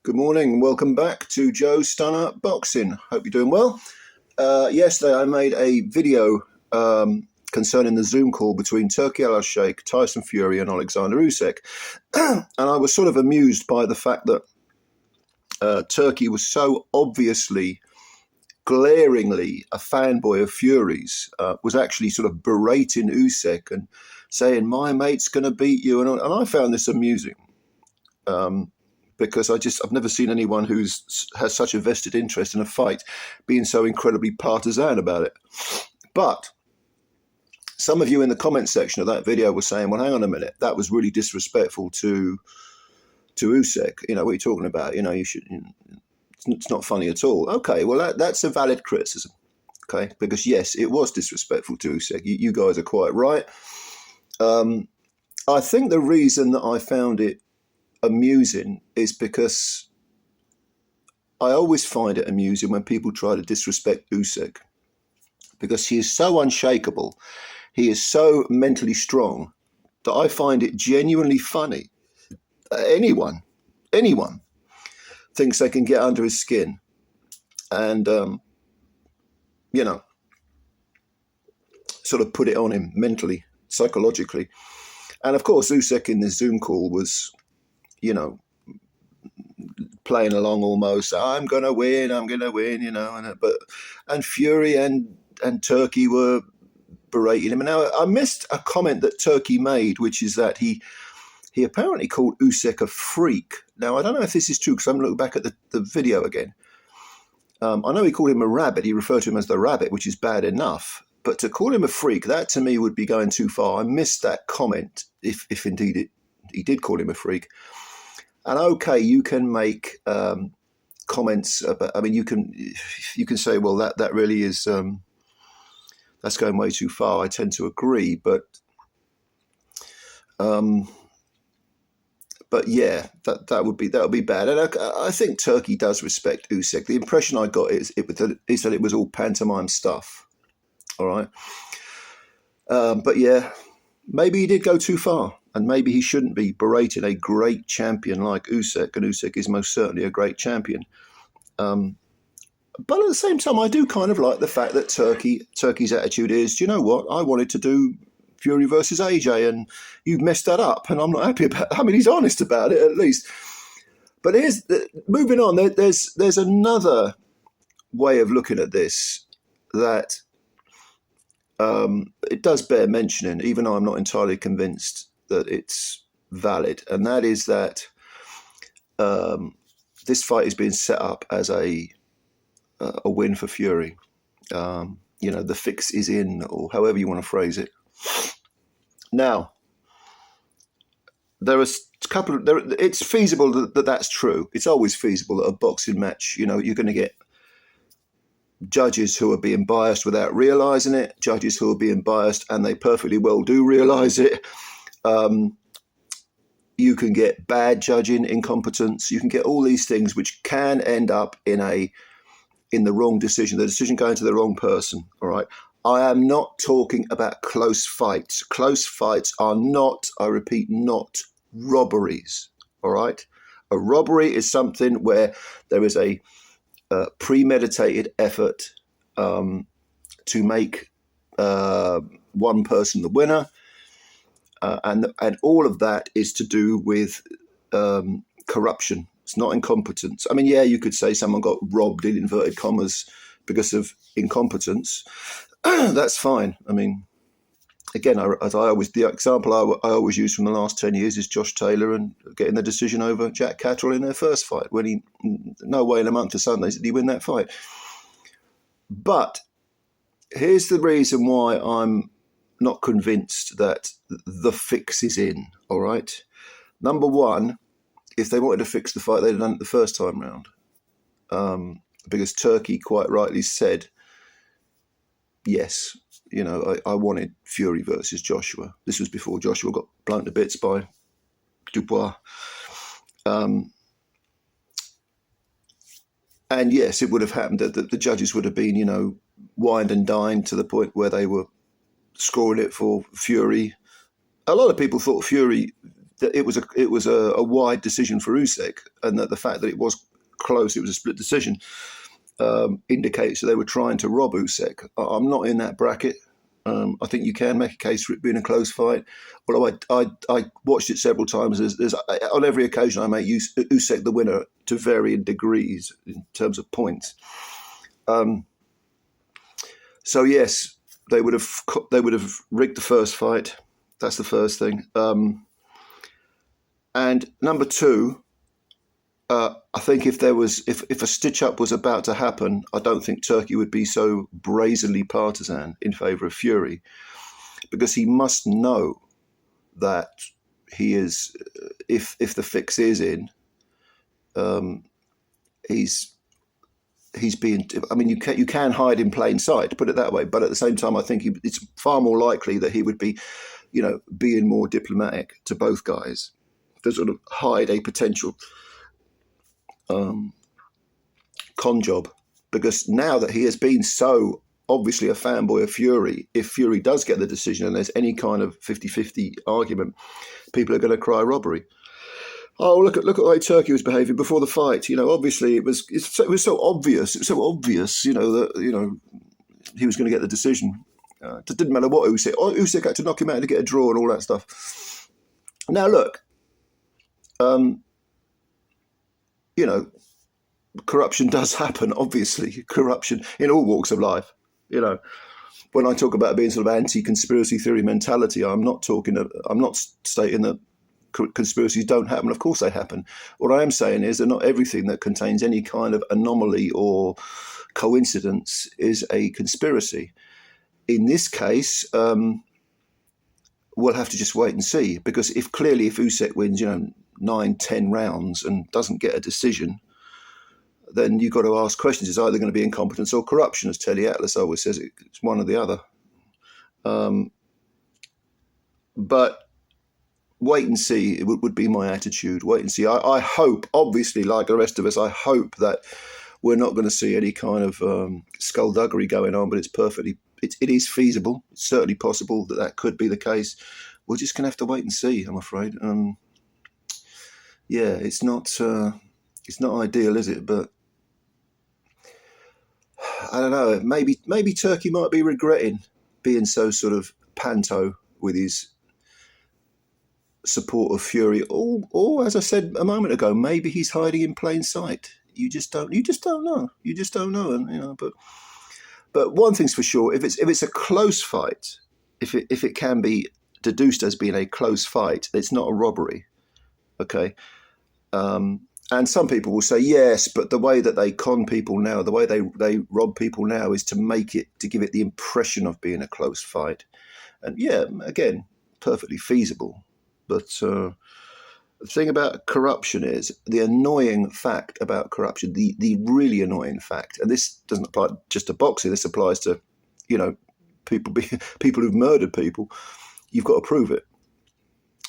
Good morning and welcome back to Joe Stunner Boxing. Hope you're doing well. Yesterday I made a video concerning the Zoom call between Turki Alalshikh, TYSON FURY and Oleksandr Usyk. And I was sort of amused by the fact that Turki was so obviously, glaringly a fanboy of Fury's, was actually sort of berating Usyk and saying, my mate's going to beat you. And I found this amusing. Because I've never seen anyone has such a vested interest in a fight being so incredibly partisan about it. But some of you in the comment section of that video were saying, well, hang on a minute, that was really disrespectful to Usyk. You know, what are you talking about? You know, it's not funny at all. Okay, well, that's a valid criticism. Okay, because yes, it was disrespectful to Usyk. You guys are quite right. I think the reason that I found it amusing is because I always find it amusing when people try to disrespect Usyk, because he is so unshakable, he is so mentally strong, that I find it genuinely funny. Anyone thinks they can get under his skin and you know, sort of put it on him mentally, psychologically. And of course Usyk in this Zoom call was, you know, playing along almost. I'm going to win, you know. And Fury and Turki were berating him. And now I missed a comment that Turki made, which is that he apparently called Usyk a freak. Now, I don't know if this is true because I'm looking back at the video again. I know he called him a rabbit. He referred to him as the rabbit, which is bad enough. But to call him a freak, that to me would be going too far. I missed that comment, if indeed he did call him a freak. And okay, you can make comments about. I mean, you can say, well, that really is that's going way too far. I tend to agree, but yeah, that would be bad. And I think Turki does respect Usyk. The impression I got is that it was all pantomime stuff. All right, but yeah, maybe he did go too far. And maybe he shouldn't be berating a great champion like Usyk, and Usyk is most certainly a great champion. But at the same time, I do kind of like the fact that Turki's attitude is, do you know what? I wanted to do Fury versus AJ, and you messed that up, and I'm not happy about it. I mean, he's honest about it, at least. But moving on, there's another way of looking at this that it does bear mentioning, even though I'm not entirely convinced that it's valid, and that is that this fight is being set up as a win for Fury. You know, the fix is in, or however you want to phrase it. Now, there are a couple. It's feasible that that's true. It's always feasible that a boxing match, you know, you're going to get judges who are being biased without realizing it, judges who are being biased and they perfectly well do realize it. You can get bad judging, incompetence. You can get all these things which can end up in the wrong decision, the decision going to the wrong person. All right. I am not talking about close fights. Close fights are not, I repeat, not robberies. All right. A robbery is something where there is a premeditated effort to make one person the winner. And all of that is to do with corruption. It's not incompetence. I mean, yeah, you could say someone got robbed in inverted commas because of incompetence. That's fine. I mean, again, the example I always use from the last 10 years is Josh Taylor and getting the decision over Jack Catterall in their first fight, when no way in a month of Sundays did he win that fight. But here's the reason why I'm not convinced that the fix is in, all right? Number one, if they wanted to fix the fight, they'd have done it the first time round. Because Turki quite rightly said, yes, you know, I wanted Fury versus Joshua. This was before Joshua got blown to bits by Dubois. And yes, it would have happened that the judges would have been, you know, wined and dined to the point where they were scoring it for Fury. A lot of people thought Fury that it was a wide decision for Usyk, and that the fact that it was close, it was a split decision, indicates that they were trying to rob Usyk. I'm not in that bracket. I think you can make a case for it being a close fight. Although I watched it several times. On every occasion, I make Usyk the winner to varying degrees in terms of points. So yes, they would have rigged the first fight. That's the first thing. And number two, I think if a stitch up was about to happen, I don't think Turkey would be so brazenly partisan in favour of Fury, because he must know that he is, if the fix is in, he's being. I mean, you can hide in plain sight, put it that way. But at the same time, I think it's far more likely that he would be, being more diplomatic to both guys to sort of hide a potential con job, because now that he has been so obviously a fanboy of Fury, if Fury does get the decision and there's any kind of 50-50 argument, people are going to cry robbery. Oh, look at the way Turkey was behaving before the fight. Obviously it was so obvious. It was so obvious, that he was going to get the decision. It didn't matter what Usyk had to knock him out to get a draw and all that stuff. Now look, corruption does happen. Obviously, corruption in all walks of life. When I talk about being sort of anti-conspiracy theory mentality, I'm not stating that conspiracies don't happen. Of course they happen. What I am saying is that not everything that contains any kind of anomaly or coincidence is a conspiracy. In this case, we'll have to just wait and see, because if Usyk wins, 9-10 rounds and doesn't get a decision, then you've got to ask questions. It's either going to be incompetence or corruption, as Teddy Atlas always says. It's one or the other. But wait and see, it would be my attitude. Wait and see. I hope, obviously, like the rest of us, I hope that we're not going to see any kind of skullduggery going on, but it is feasible. It's certainly possible that could be the case. We're just going to have to wait and see, I'm afraid. Yeah, it's not ideal, is it? But I don't know. Maybe Turkey might be regretting being so sort of panto with his support of Fury, or as I said a moment ago, maybe he's hiding in plain sight. You just don't know. And but one thing's for sure: if it's a close fight, if it can be deduced as being a close fight, it's not a robbery. Okay. And some people will say, yes, but the way that they con people now, the way they rob people now is to give it the impression of being a close fight. And yeah, again, perfectly feasible. But the thing about corruption is, the annoying fact about corruption, the really annoying fact, and this doesn't apply just to boxing, this applies to, people who've murdered people, you've got to prove it.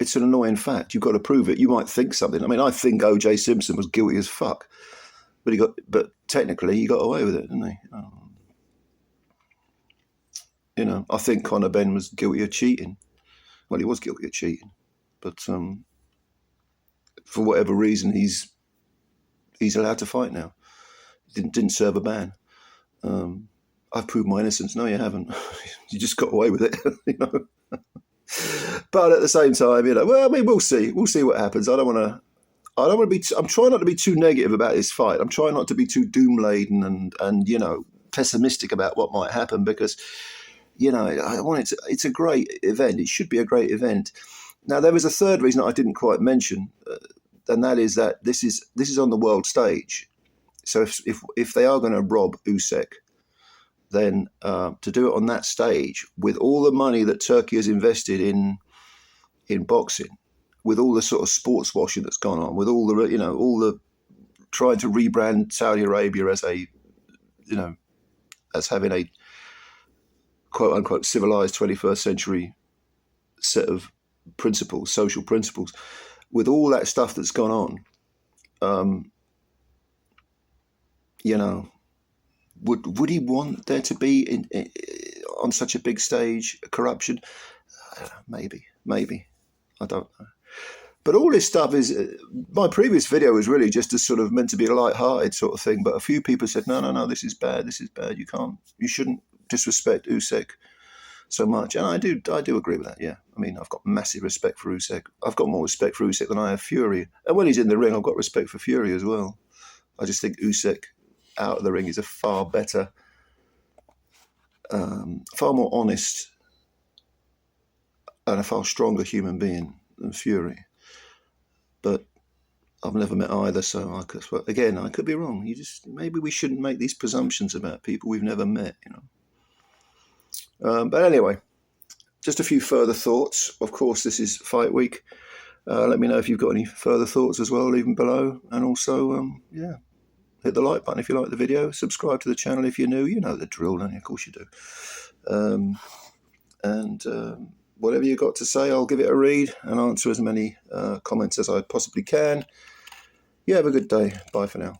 It's an annoying fact. You've got to prove it. You might think something. I mean, I think O.J. Simpson was guilty as fuck, but technically he got away with it, didn't he? I think Conor Benn was guilty of cheating. Well, he was guilty of cheating, but for whatever reason, he's allowed to fight now. Didn't serve a ban. I've proved my innocence. No, you haven't. You just got away with it. But at the same time, well, I mean, we'll see. We'll see what happens. I don't want to be. I'm trying not to be too negative about this fight. I'm trying not to be too doom laden and pessimistic about what might happen, because I want it to. It's a great event. It should be a great event. Now, there was a third reason I didn't quite mention, and that is that this is on the world stage. So if they are going to rob Usyk, then to do it on that stage, with all the money that Turkey has invested in boxing, with all the sort of sports washing that's gone on, with all the trying to rebrand Saudi Arabia as as having a quote unquote civilized 21st century set of principles, social principles, with all that stuff that's gone on, would he want there to be on such a big stage corruption? Maybe. I don't know. But all this stuff is, my previous video was really just a sort of meant to be a light-hearted sort of thing. But a few people said, no, this is bad. This is bad. You shouldn't disrespect Usyk so much. And I do agree with that, yeah. I mean, I've got massive respect for Usyk. I've got more respect for Usyk than I have Fury. And when he's in the ring, I've got respect for Fury as well. I just think Usyk out of the ring is a far better, far more honest and a far stronger human being than Fury. But I've never met either, so I could be wrong. Maybe we shouldn't make these presumptions about people we've never met, you know. But anyway, just a few further thoughts. Of course, this is fight week. Let me know if you've got any further thoughts as well, leave them below. And also, hit the like button if you like the video. Subscribe to the channel if you're new. You know the drill, don't you? Of course you do. Whatever you've got to say, I'll give it a read and answer as many comments as I possibly can. You have a good day. Bye for now.